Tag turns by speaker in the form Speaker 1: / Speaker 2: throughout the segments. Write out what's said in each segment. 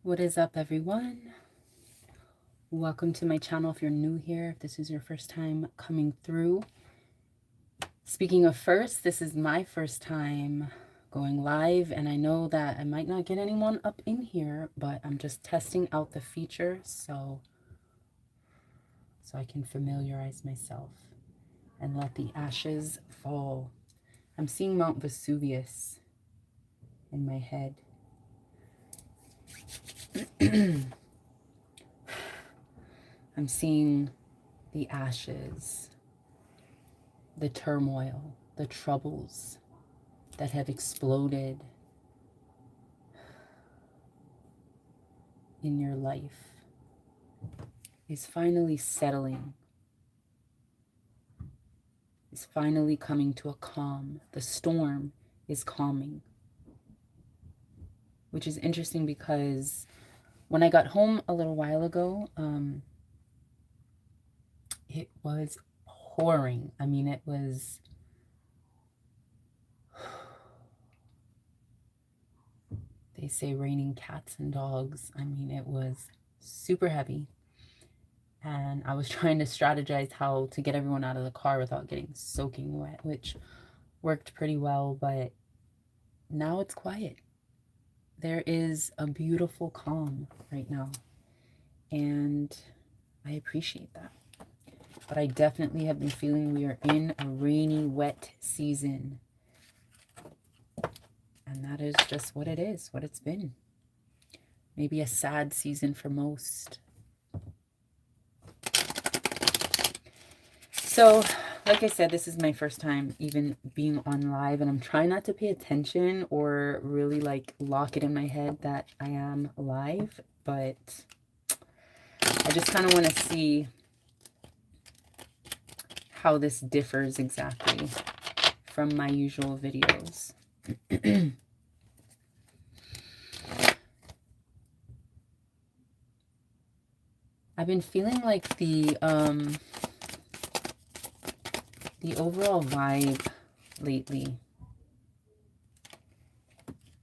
Speaker 1: What is up, everyone? Welcome to my channel if you're new here, if this is your first time coming through. Speaking of first, this is my first time going live, and I know that I might not get anyone up in here, but I'm just testing out the feature so I can familiarize myself and let the ashes fall. I'm seeing Mount Vesuvius in my head. I'm seeing the ashes, the turmoil, the troubles that have exploded in your life is finally settling, is finally coming to a calm. The storm is calming, which is interesting because when I got home a little while ago, it was pouring. I mean, it was they say raining cats and dogs. I mean, it was super heavy. And I was trying to strategize how to get everyone out of the car without getting soaking wet, which worked pretty well, but now it's quiet. There is a beautiful calm right now, and I appreciate that. But I definitely have been feeling we are in a rainy, wet season. And that is just what it is, what it's been. Maybe a sad season for most. So, like I said, this is my first time even being on live, and I'm trying not to pay attention or really like lock it in my head that I am live, but I just kind of want to see how this differs exactly from my usual videos. I've been feeling like the overall vibe lately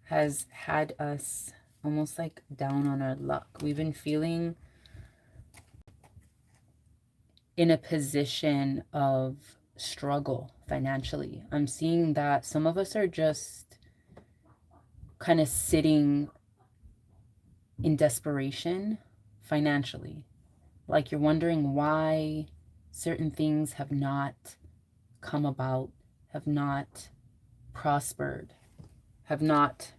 Speaker 1: has had us almost like down on our luck. We've been feeling in a position of struggle financially. I'm seeing that some of us are just kind of sitting in desperation financially. Like you're wondering why certain things have not come about, have not prospered, have not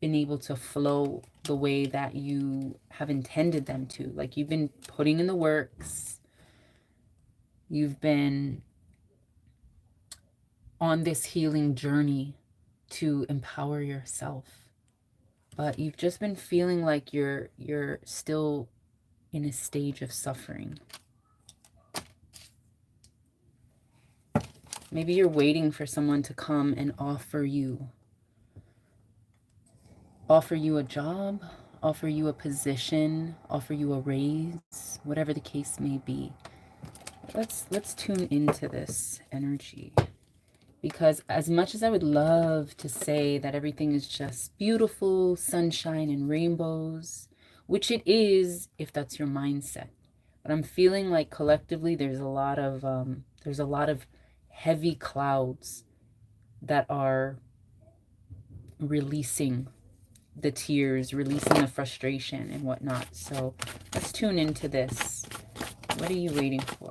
Speaker 1: been able to flow the way that you have intended them to. Like you've been putting in the works, you've been on this healing journey to empower yourself, but you've just been feeling like you're still in a stage of suffering. Maybe you're waiting for someone to come and offer you a job, offer you a position, offer you a raise, whatever the case may be. Let's tune into this energy, because as much as I would love to say that everything is just beautiful sunshine and rainbows, which it is if that's your mindset, but I'm feeling like collectively there's a lot of heavy clouds that are releasing the tears, releasing the frustration and whatnot. So let's tune into this. What are you waiting for?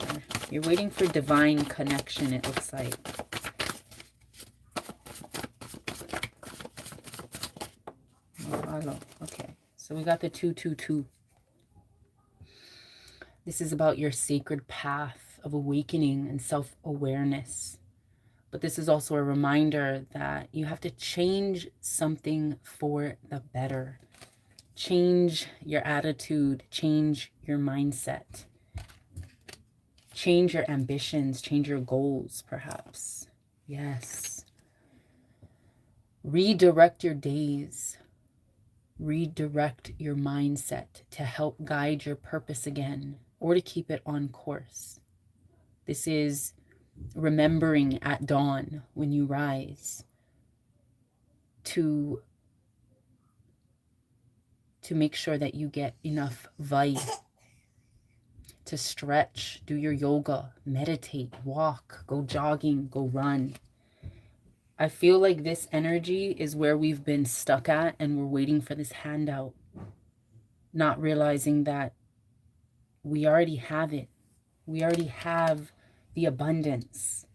Speaker 1: You're waiting for divine connection, it looks like. Okay, so we got the 222. This is about your sacred path of awakening and self-awareness. But this is also a reminder that you have to change something for the better. Change your attitude, change your mindset, change your ambitions, change your goals, perhaps. Yes. Redirect your days. Redirect your mindset to help guide your purpose again, or to keep it on course. This is remembering at dawn when you rise to to make sure that you get enough vai, to stretch, do your yoga, meditate, walk, go jogging, go run. I feel like this energy is where we've been stuck at, and we're waiting for this handout, not realizing that we already have it. We already have the abundance.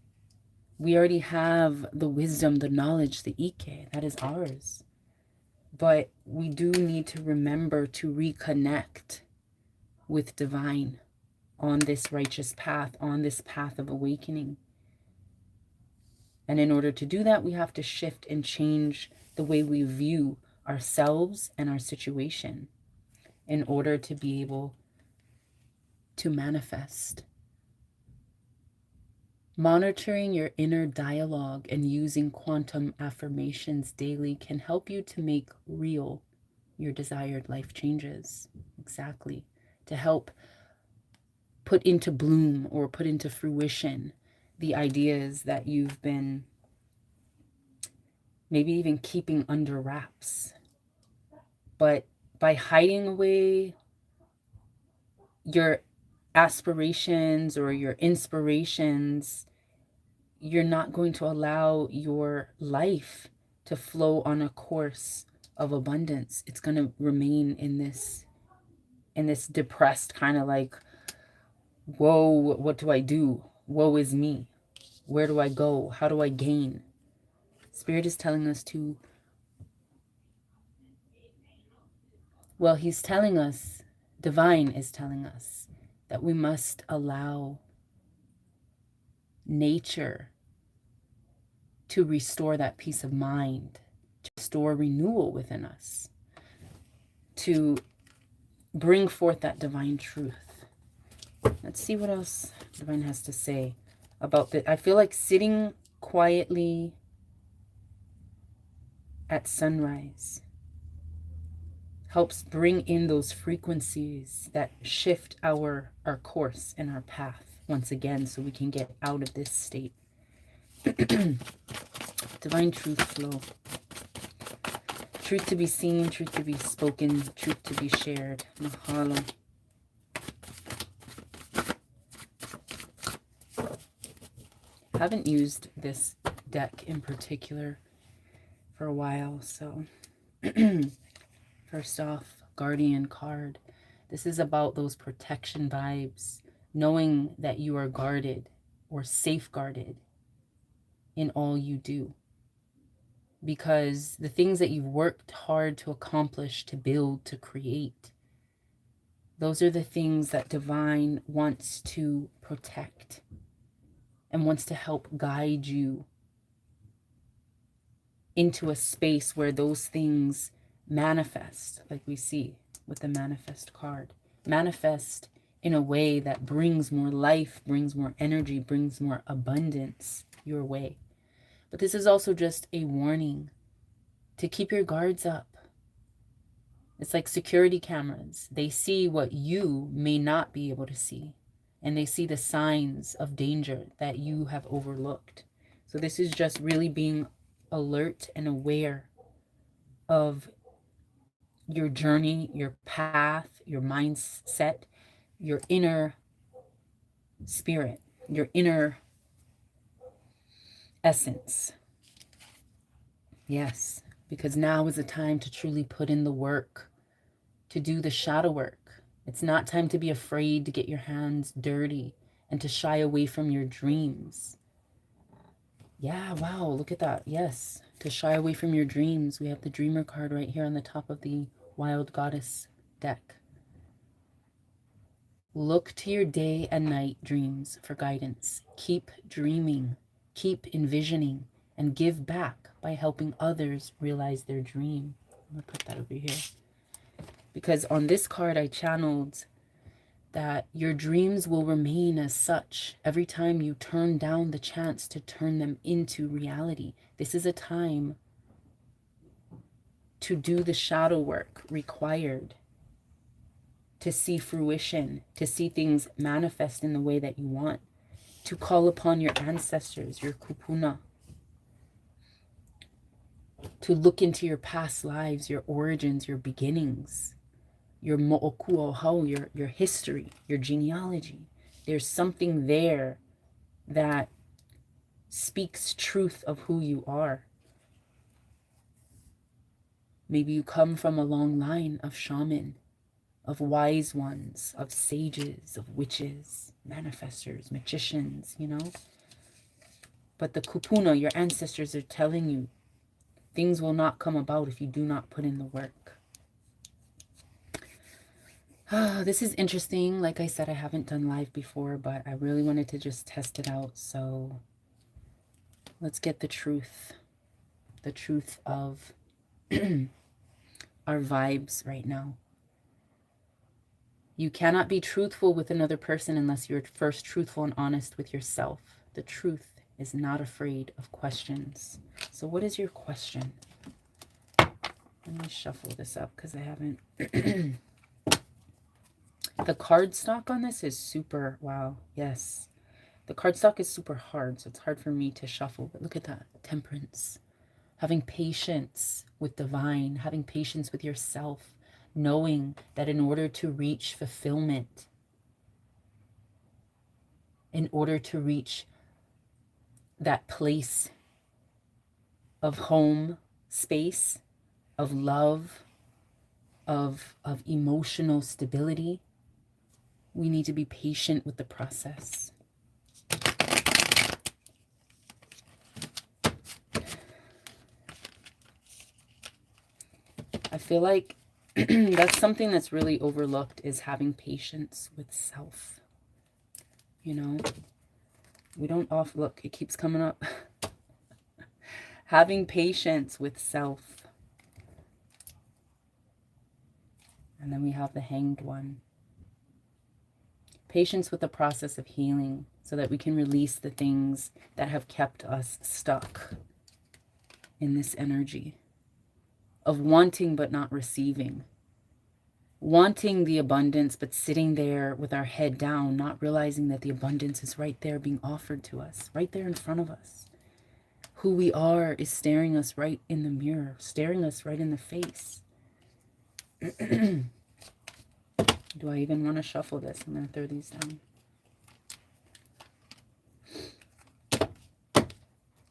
Speaker 1: We already have the wisdom, the knowledge, the Ike. That is ours. But we do need to remember to reconnect with divine on this righteous path, on this path of awakening. And in order to do that, we have to shift and change the way we view ourselves and our situation in order to be able to manifest. Monitoring your inner dialogue and using quantum affirmations daily can help you to make real your desired life changes. Exactly. To help put into bloom or put into fruition the ideas that you've been maybe even keeping under wraps. But by hiding away your aspirations or your inspirations, you're not going to allow your life to flow on a course of abundance. It's going to remain in this depressed kind of like, whoa, what do I do? Woe is me. Where do I go? How do I gain? Spirit is telling us to, well, he's telling us, divine is telling us that we must allow nature to restore that peace of mind, to restore renewal within us, to bring forth that divine truth. Let's see what else divine has to say about that. I feel like sitting quietly at sunrise helps bring in those frequencies that shift our course and our path once again, so we can get out of this state. Divine truth flow. Truth to be seen, truth to be spoken, truth to be shared. Mahalo. I haven't used this deck in particular for a while, so first off, Guardian card. This is about those protection vibes, knowing that you are guarded or safeguarded in all you do. Because the things that you've worked hard to accomplish, to build, to create, those are the things that divine wants to protect and wants to help guide you into a space where those things manifest, like we see with the manifest card. Manifest in a way that brings more life, brings more energy, brings more abundance your way. But this is also just a warning to keep your guards up. It's like security cameras. They see what you may not be able to see, and they see the signs of danger that you have overlooked. So this is just really being alert and aware of your journey, your path, your mindset, your inner spirit, your inner essence. Yes, because now is the time to truly put in the work, to do the shadow work. It's not time to be afraid to get your hands dirty and to shy away from your dreams. Yeah, wow, look at that. Yes, to shy away from your dreams. We have the Dreamer card right here on the top of the Wild Goddess deck. Look to your day and night dreams for guidance. Keep dreaming, keep envisioning, and give back by helping others realize their dream. I'm going to put that over here. Because on this card, I channeled that your dreams will remain as such every time you turn down the chance to turn them into reality. This is a time to do the shadow work required to see fruition, to see things manifest in the way that you want, to call upon your ancestors, your kupuna, to look into your past lives, your origins, your beginnings, your mo'okuohau, your history, your genealogy. There's something there that speaks truth of who you are. Maybe you come from a long line of shaman, of wise ones, of sages, of witches, manifestors, magicians, you know. But the kupuna, your ancestors are telling you, things will not come about if you do not put in the work. This is interesting. Like I said, I haven't done live before, but I really wanted to just test it out. So let's get the truth of our vibes right now. You cannot be truthful with another person unless you're first truthful and honest with yourself. The truth is not afraid of questions. So what is your question? Let me shuffle this up because I haven't. The card stock on this is super, wow, yes. The card stock is super hard, so it's hard for me to shuffle. But look at that, temperance. Having patience with divine, having patience with yourself, knowing that in order to reach fulfillment, in order to reach that place of home space, of love, of emotional stability, we need to be patient with the process. I feel like that's something that's really overlooked, is having patience with self. You know, we don't look, it keeps coming up. Having patience with self. And then we have the Hanged One. Patience with the process of healing so that we can release the things that have kept us stuck in this energy of wanting but not receiving. Wanting the abundance but sitting there with our head down, not realizing that the abundance is right there being offered to us, right there in front of us. Who we are is staring us right in the mirror, staring us right in the face. Do I even want to shuffle this? I'm going to throw these down.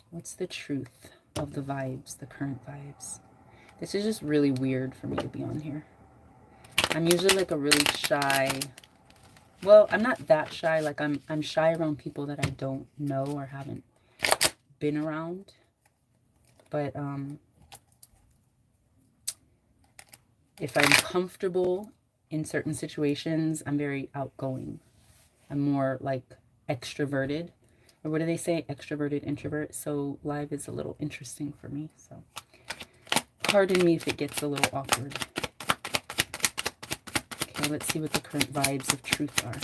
Speaker 1: What's the truth of the vibes, the current vibes? This is just really weird for me to be on here. I'm usually like a really shy, well, I'm not that shy. Like I'm shy around people that I don't know or haven't been around. But if I'm comfortable in certain situations, I'm very outgoing. I'm more like extroverted. Or what do they say? Extroverted, introvert. So live is a little interesting for me. So pardon me if it gets a little awkward. Okay, let's see what the current vibes of truth are.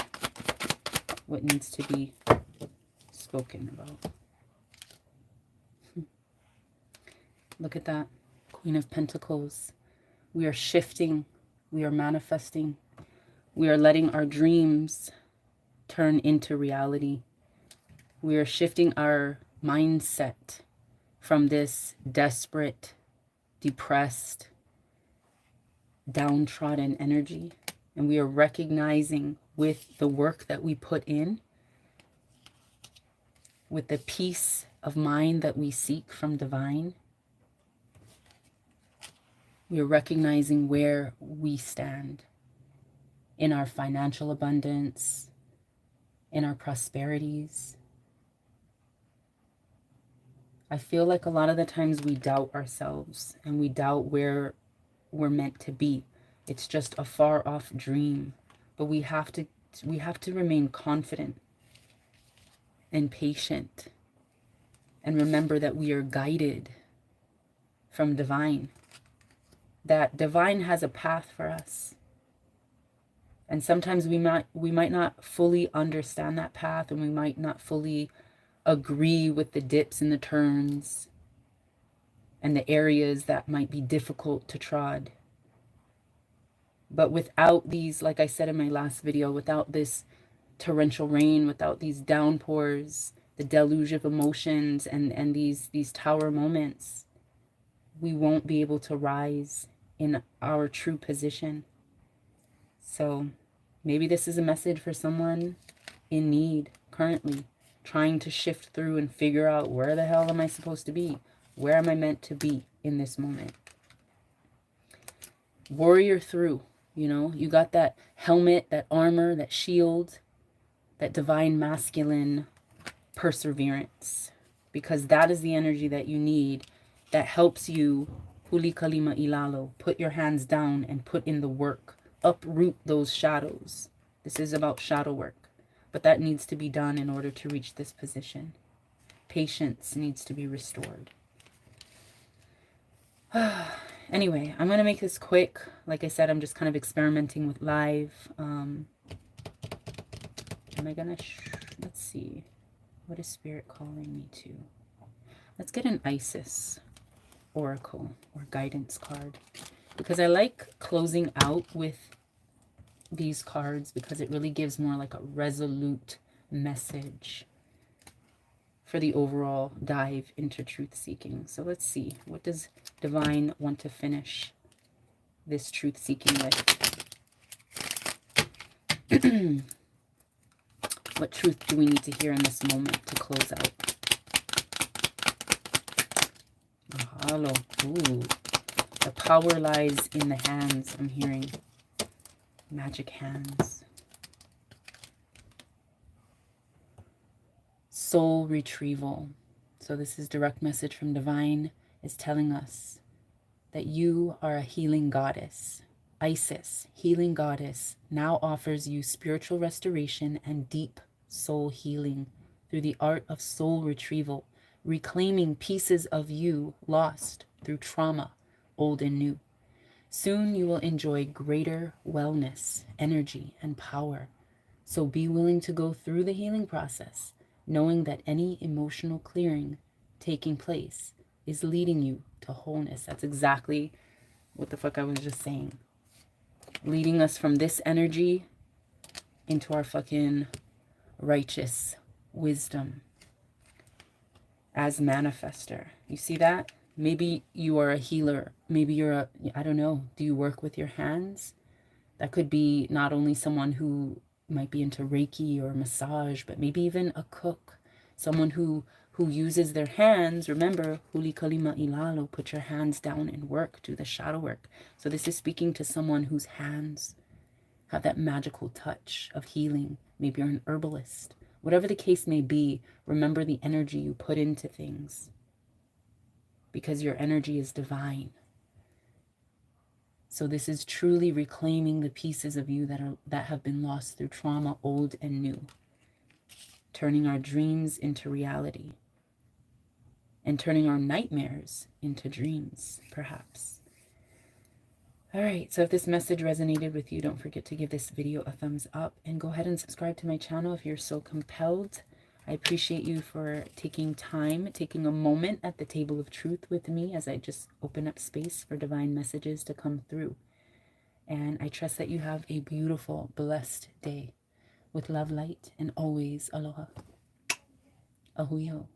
Speaker 1: What needs to be spoken about. Look at that. Queen of Pentacles. We are shifting. We are manifesting. We are letting our dreams turn into reality. We are shifting our mindset from this desperate, depressed, downtrodden energy. And we are recognizing with the work that we put in, with the peace of mind that we seek from divine, we are recognizing where we stand in our financial abundance, in our prosperities. I feel like a lot of the times we doubt ourselves and we doubt where we're meant to be. It's just a far off dream, but we have to remain confident and patient and remember that we are guided from divine. That divine has a path for us. And sometimes we might not fully understand that path, and we might not fully agree with the dips and the turns and the areas that might be difficult to trod. But without these, like I said in my last video, without this torrential rain, without these downpours, the deluge of emotions and these tower moments, we won't be able to rise in our true position. So maybe this is a message for someone in need currently, trying to shift through and figure out, where the hell am I supposed to be? Where am I meant to be in this moment? Warrior through, you know, you got that helmet, that armor, that shield, that divine masculine perseverance, because that is the energy that you need, that helps you huli kalima ilalo, put your hands down and put in the work, uproot those shadows. This is about shadow work, but that needs to be done in order to reach this position. Patience needs to be restored. Anyway, I'm going to make this quick. Like I said, I'm just kind of experimenting with live. Am I going to... let's see. What is Spirit calling me to? Let's get an Isis Oracle or guidance card, because I like closing out with these cards because it really gives more like a resolute message for the overall dive into truth seeking. So let's see, what does Divine want to finish this truth seeking with? What truth do we need to hear in this moment to close out? Mahalo. Ooh. The power lies in the hands. I'm hearing magic hands. Soul retrieval. So this is direct message from Divine, is telling us that you are a healing goddess. Isis, healing goddess, now offers you spiritual restoration and deep soul healing through the art of soul retrieval, reclaiming pieces of you lost through trauma, old and new. Soon you will enjoy greater wellness, energy, and power. So be willing to go through the healing process, knowing that any emotional clearing taking place is leading you to wholeness. That's exactly what the fuck I was just saying. Leading us from this energy into our fucking righteous wisdom as manifester. You see that? Maybe you are a healer. Maybe you're a, I don't know. Do you work with your hands? That could be not only someone who might be into Reiki or massage, but maybe even a cook. Someone who uses their hands. Remember, huli kalima ilalo, put your hands down and work, do the shadow work. So this is speaking to someone whose hands have that magical touch of healing. Maybe you're an herbalist. Whatever the case may be, remember the energy you put into things, because your energy is divine. So this is truly reclaiming the pieces of you that have been lost through trauma, old and new. Turning our dreams into reality. And turning our nightmares into dreams, perhaps. All right, so if this message resonated with you, don't forget to give this video a thumbs up. And go ahead and subscribe to my channel if you're so compelled. I appreciate you for taking time, taking a moment at the table of truth with me as I just open up space for divine messages to come through. And I trust that you have a beautiful, blessed day with love, light, and always aloha. Ahuiho.